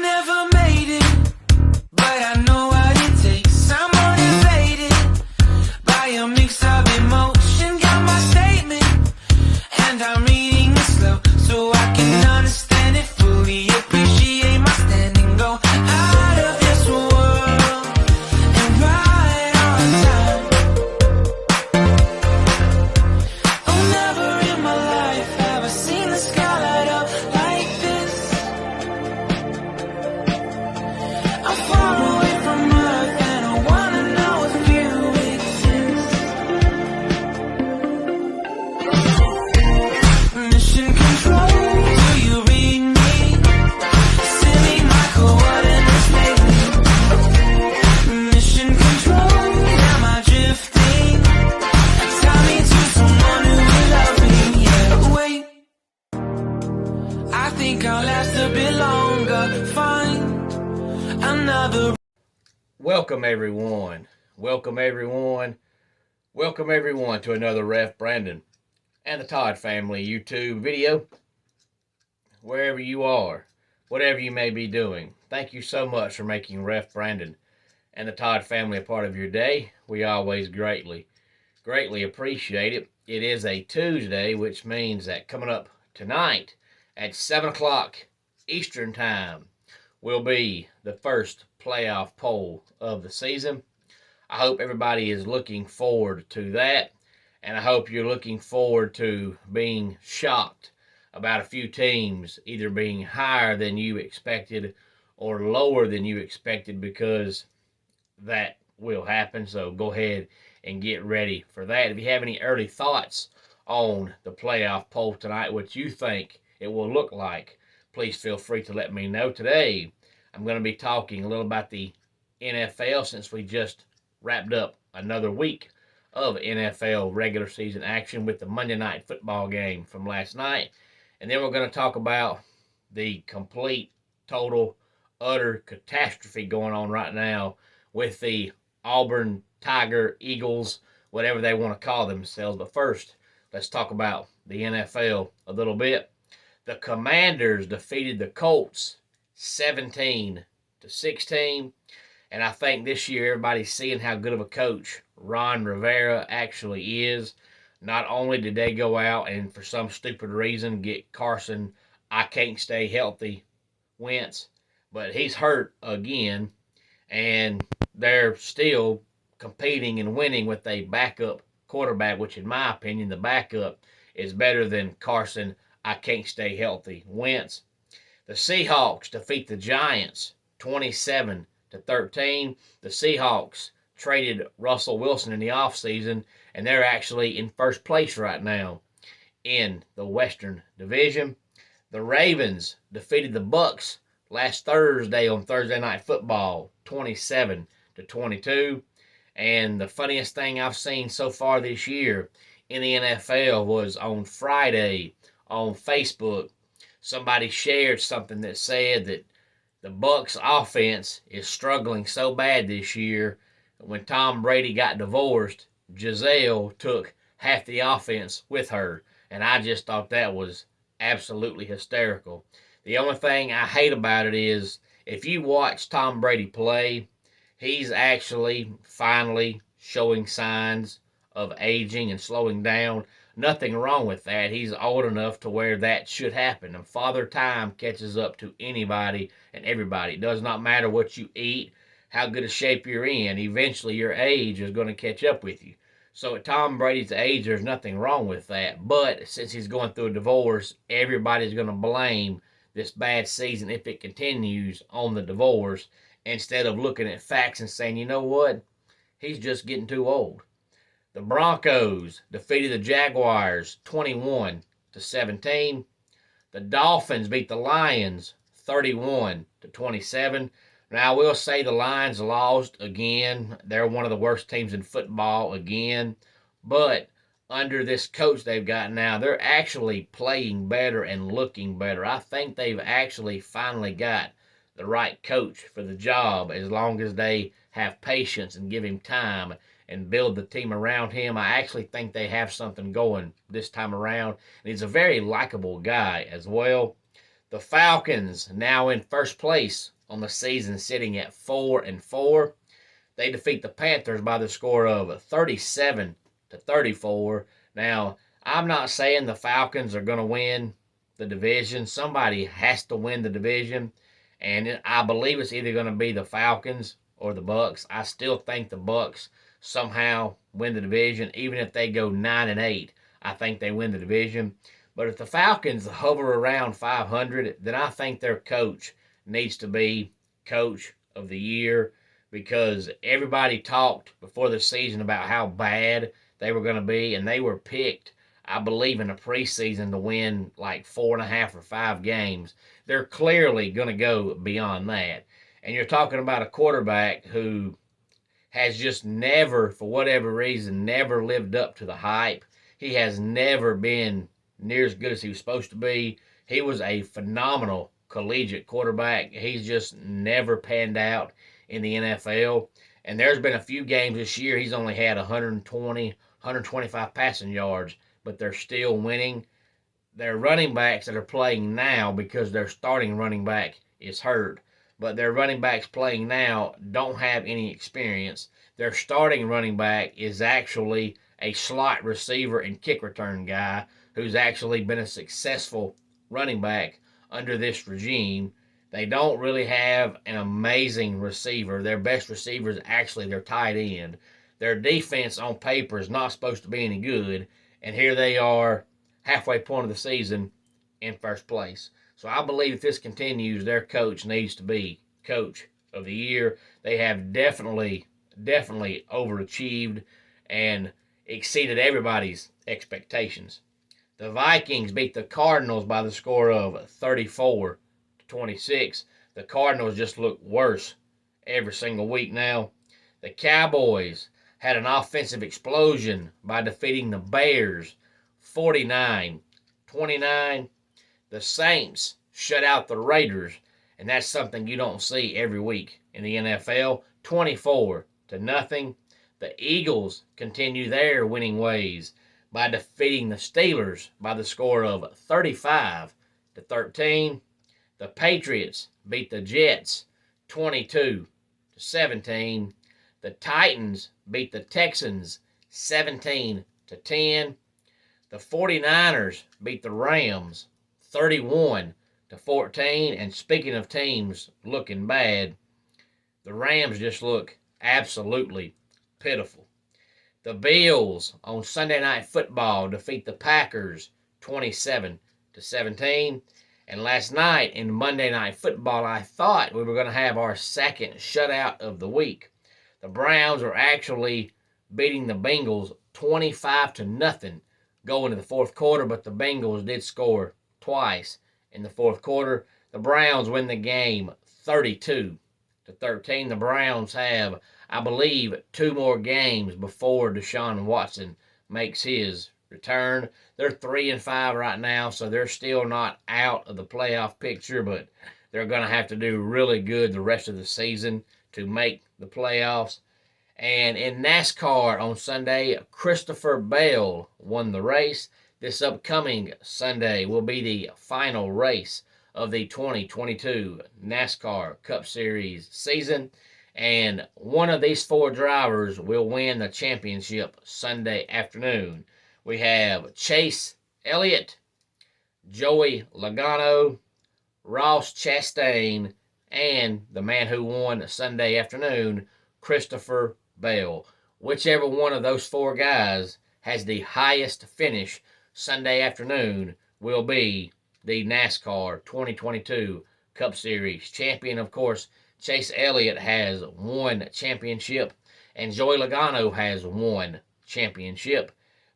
never made it, but I know what it takes. I'm motivated by a mix of emotion. Got my statement, and I'm reading it slow so I can understand it fully. Appreciate my standing, go out of this world and right on time. Oh, never in my life have I seen the sky light up like this. I'm far away from Earth and I wanna know if you exist. Mission control, do you read me? Send me my coordinates lately. Mission control, am I drifting? Tie me to someone who will love me, yeah. Wait, I think I'll last a bit longer. Find another. Welcome everyone. Welcome everyone. Welcome everyone to another Ref Brandon and the Todd family YouTube video. Wherever you are, whatever you may be doing, thank you so much for making Ref Brandon and the Todd family a part of your day. We always greatly appreciate it. It is a Tuesday, which means that coming up tonight at 7 o'clock Eastern Time will be the first playoff poll of the season. I hope everybody is looking forward to that, and I hope you're looking forward to being shocked about a few teams either being higher than you expected or lower than you expected, because that will happen. So go ahead and get ready for that. If you have any early thoughts on the playoff poll tonight, what you think it will look like, please feel free to let me know. Today, I'm going to be talking a little about the NFL, since we just wrapped up another week of NFL regular season action with the Monday Night Football game from last night. And then we're going to talk about the complete, total, utter catastrophe going on right now with the Auburn Tiger Eagles, whatever they want to call themselves. But first, let's talk about the NFL a little bit. The Commanders defeated the Colts 17-16. And I think this year everybody's seeing how good of a coach Ron Rivera actually is. Not only did they go out and for some stupid reason get Carson, I can't stay healthy, Wentz, but he's hurt again, and they're still competing and winning with a backup quarterback, which in my opinion, the backup is better than Carson, I can't stay healthy, Wentz. The Seahawks defeat the Giants 27-13. The Seahawks traded Russell Wilson in the offseason, and they're actually in first place right now in the Western Division. The Ravens defeated the Bucks last Thursday on Thursday Night Football 27-22. And the funniest thing I've seen so far this year in the NFL was on Friday on Facebook. Somebody shared something that said that the Bucs offense is struggling so bad this year. When Tom Brady got divorced, Giselle took half the offense with her, and I just thought that was absolutely hysterical. The only thing I hate about it is, if you watch Tom Brady play, he's actually finally showing signs of aging and slowing down. Nothing wrong with that. He's old enough to where that should happen. And Father Time catches up to anybody and everybody. It does not matter what you eat, how good a shape you're in. Eventually, your age is going to catch up with you. So at Tom Brady's age, there's nothing wrong with that. But since he's going through a divorce, everybody's going to blame this bad season, if it continues, on the divorce, instead of looking at facts and saying, you know what, he's just getting too old. The Broncos defeated the Jaguars 21-17. The Dolphins beat the Lions 31-27. Now, I will say the Lions lost again. They're one of the worst teams in football again. But under this coach they've got now, they're actually playing better and looking better. I think they've actually finally got the right coach for the job, as long as they have patience and give him time and build the team around him. I actually think they have something going this time around. And he's a very likable guy as well. The Falcons now in first place on the season, sitting at 4-4. They defeat the Panthers by the score of 37-34. Now, I'm not saying the Falcons are going to win the division. Somebody has to win the division, and I believe it's either going to be the Falcons or the Bucks. I still think the Bucks somehow win the division, even if they go 9-8. I think they win the division. But if the Falcons hover around 500, then I think their coach needs to be coach of the year, because everybody talked before the season about how bad they were going to be, and they were picked, I believe, in the preseason to win like 4.5 or 5 games. They're clearly going to go beyond that. And you're talking about a quarterback who has just never, for whatever reason, never lived up to the hype. He has never been near as good as he was supposed to be. He was a phenomenal collegiate quarterback. He's just never panned out in the NFL. And there's been a few games this year he's only had 120, 125 passing yards, but they're still winning. Their running backs that are playing now, because their starting running back is hurt, but their running backs playing now don't have any experience. Their starting running back is actually a slot receiver and kick return guy who's actually been a successful running back under this regime. They don't really have an amazing receiver. Their best receiver is actually their tight end. Their defense on paper is not supposed to be any good, and here they are, halfway point of the season, in first place. So I believe if this continues, their coach needs to be coach of the year. They have definitely overachieved and exceeded everybody's expectations. The Vikings beat the Cardinals by the score of 34-26. The Cardinals just look worse every single week now. The Cowboys had an offensive explosion by defeating the Bears 49-29. The Saints shut out the Raiders, and that's something you don't see every week in the NFL, 24-0. The Eagles continue their winning ways by defeating the Steelers by the score of 35-13. The Patriots beat the Jets 22-17. The Titans beat the Texans 17-10. The 49ers beat the Rams 31-14. And speaking of teams looking bad, the Rams just look absolutely pitiful. The Bills on Sunday Night Football defeat the Packers 27-17. And last night in Monday Night Football, I thought we were going to have our second shutout of the week. The Browns are actually beating the Bengals 25-0 going to the fourth quarter, but the Bengals did score twice in the fourth quarter. The Browns win the game 32-13. The Browns have, I believe, 2 more games before Deshaun Watson makes his return. They're 3-5 right now, so they're still not out of the playoff picture, but they're going to have to do really good the rest of the season to make the playoffs. And in NASCAR on Sunday, Christopher Bell won the race. This upcoming Sunday will be the final race of the 2022 NASCAR Cup Series season. And one of these 4 drivers will win the championship Sunday afternoon. We have Chase Elliott, Joey Logano, Ross Chastain, and the man who won Sunday afternoon, Christopher Bell. Whichever one of those 4 guys has the highest finish Sunday afternoon will be the NASCAR 2022 Cup Series champion. Of course, Chase Elliott has 1 championship, and Joey Logano has 1 championship.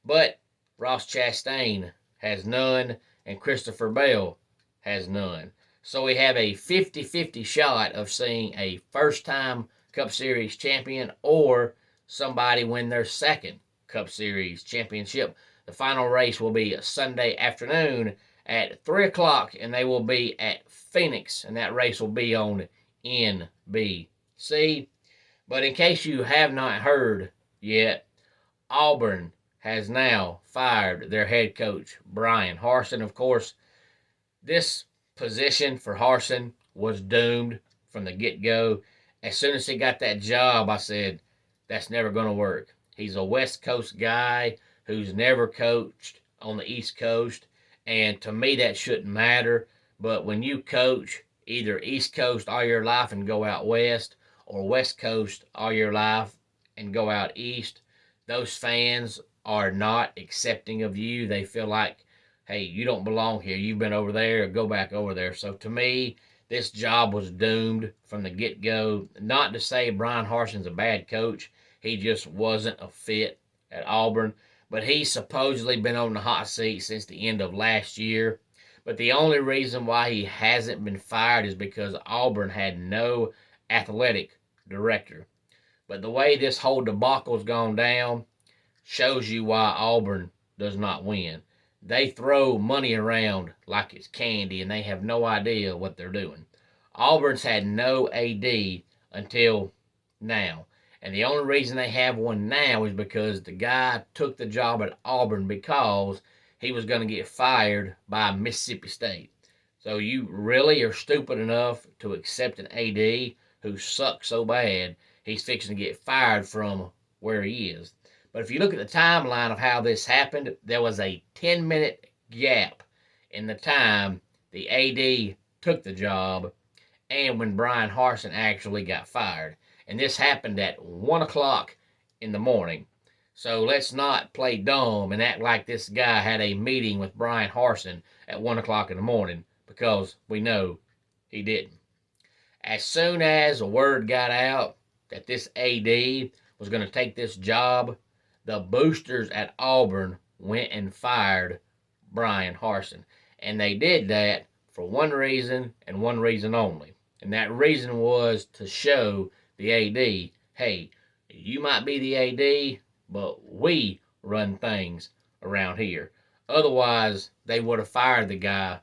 But Ross Chastain has none, and Christopher Bell has none. So we have a 50-50 shot of seeing a first-time Cup Series champion or somebody win their second Cup Series championship. The final race will be Sunday afternoon at 3 o'clock, and they will be at Phoenix, and that race will be on NBC. But in case you have not heard yet, Auburn has now fired their head coach, Brian Harsin. Of course, this position for Harsin was doomed from the get-go. As soon as he got that job, I said, that's never going to work. He's a West Coast guy who's never coached on the East Coast, and to me that shouldn't matter. But when you coach either East Coast all your life and go out west, or West Coast all your life and go out east, those fans are not accepting of you. They feel like, hey, you don't belong here. You've been over there, go back over there. So to me, this job was doomed from the get-go. Not to say Brian Harsin's a bad coach. He just wasn't a fit at Auburn. But he's supposedly been on the hot seat since the end of last year. But the only reason why he hasn't been fired is because Auburn had no athletic director. But the way this whole debacle's gone down shows you why Auburn does not win. They throw money around like it's candy and they have no idea what they're doing. Auburn's had no AD until now. And the only reason they have one now is because the guy took the job at Auburn because he was going to get fired by Mississippi State. So you really are stupid enough to accept an AD who sucks so bad he's fixing to get fired from where he is. But if you look at the timeline of how this happened, there was a 10-minute gap in the time the AD took the job and when Brian Harsin actually got fired. And this happened at 1 o'clock in the morning. So let's not play dumb and act like this guy had a meeting with Brian Harsin at 1 o'clock in the morning, because we know he didn't. As soon as a word got out that this AD was going to take this job, the boosters at Auburn went and fired Brian Harsin. And they did that for one reason and one reason only. And that reason was to show the AD, hey, you might be the AD, but we run things around here. Otherwise, they would have fired the guy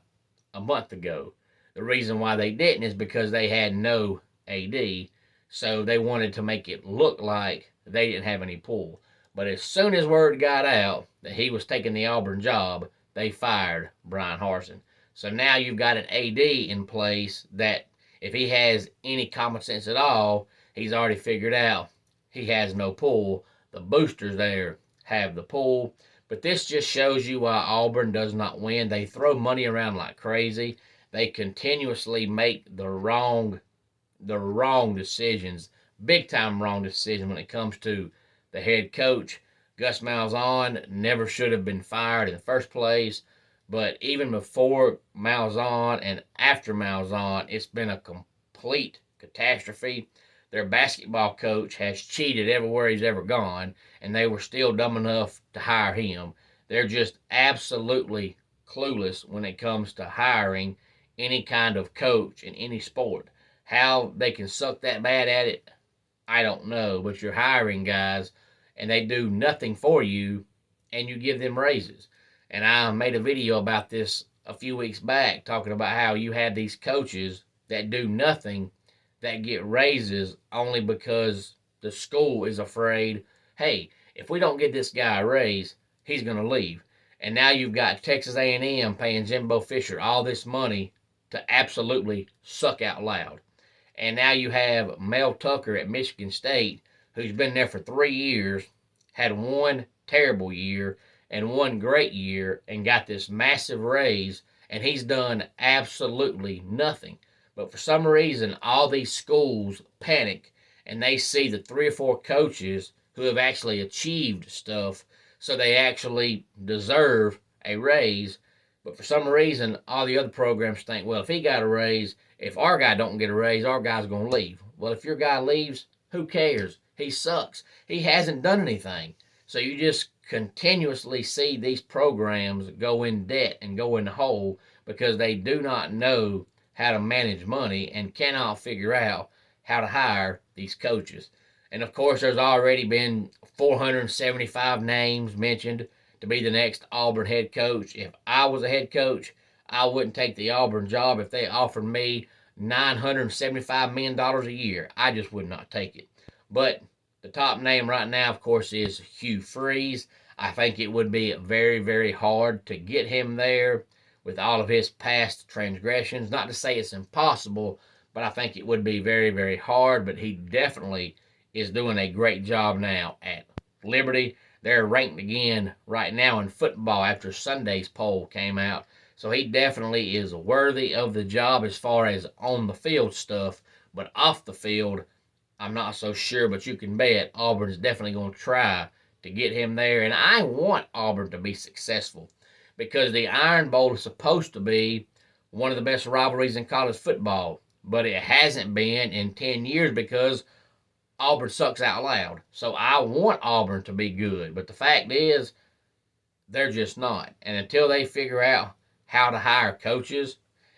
a month ago. The reason why they didn't is because they had no AD, so they wanted to make it look like they didn't have any pull. But as soon as word got out that he was taking the Auburn job, they fired Brian Harsin. So now you've got an AD in place that, if he has any common sense at all, he's already figured out he has no pull. The boosters there have the pull. But this just shows you why Auburn does not win. They throw money around like crazy. They continuously make the wrong decisions, big time wrong decisions when it comes to the head coach. Gus Malzahn never should have been fired in the first place. But even before Malzahn and after Malzahn, it's been a complete catastrophe. Their basketball coach has cheated everywhere he's ever gone, and they were still dumb enough to hire him. They're just absolutely clueless when it comes to hiring any kind of coach in any sport. How they can suck that bad at it, I don't know. But you're hiring guys, and they do nothing for you, and you give them raises. And I made a video about this a few weeks back, talking about how you have these coaches that do nothing that get raises only because the school is afraid, hey, if we don't get this guy a raise, he's going to leave. And now you've got Texas A&M paying Jimbo Fisher all this money to absolutely suck out loud. And now you have Mel Tucker at Michigan State, who's been there for 3 years, had one terrible year and one great year, and got this massive raise, and he's done absolutely nothing. But for some reason, all these schools panic, and they see the 3 or 4 coaches who have actually achieved stuff, so they actually deserve a raise. But for some reason, all the other programs think, well, if he got a raise, if our guy don't get a raise, our guy's going to leave. Well, if your guy leaves, who cares? He sucks. He hasn't done anything. So you just continuously see these programs go in debt and go in the hole because they do not know how to manage money and cannot figure out how to hire these coaches. And of course, there's already been 475 names mentioned to be the next Auburn head coach. If I was a head coach, I wouldn't take the Auburn job if they offered me $975 million a year. I just would not take it. But the top name right now, of course, is Hugh Freeze. I think it would be very, very hard to get him there with all of his past transgressions. Not to say it's impossible, but I think it would be very, very hard. But he definitely is doing a great job now at Liberty. They're ranked again right now in football after Sunday's poll came out. So he definitely is worthy of the job as far as on the field stuff. But off the field, I'm not so sure, but you can bet Auburn's definitely going to try to get him there. And I want Auburn to be successful because the Iron Bowl is supposed to be one of the best rivalries in college football, but it hasn't been in 10 years because Auburn sucks out loud. So I want Auburn to be good, but the fact is, they're just not. And until they figure out how to hire coaches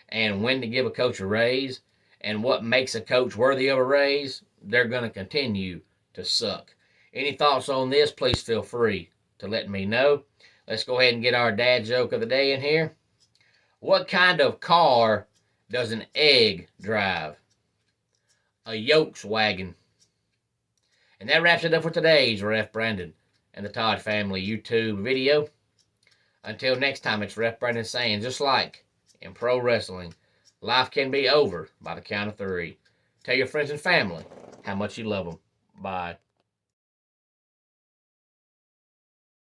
and when to give a coach a raise and what makes a coach worthy of a raise, they're going to continue to suck. Any thoughts on this, please feel free to let me know. Let's go ahead and get our dad joke of the day in here. What kind of car does an egg drive? A yolks wagon. And that wraps it up for today's Ref Brandon and the Todd Family YouTube video. Until next time, it's Ref Brandon saying, just like in pro wrestling, life can be over by the count of 3. Tell your friends and family how much you love them. Bye.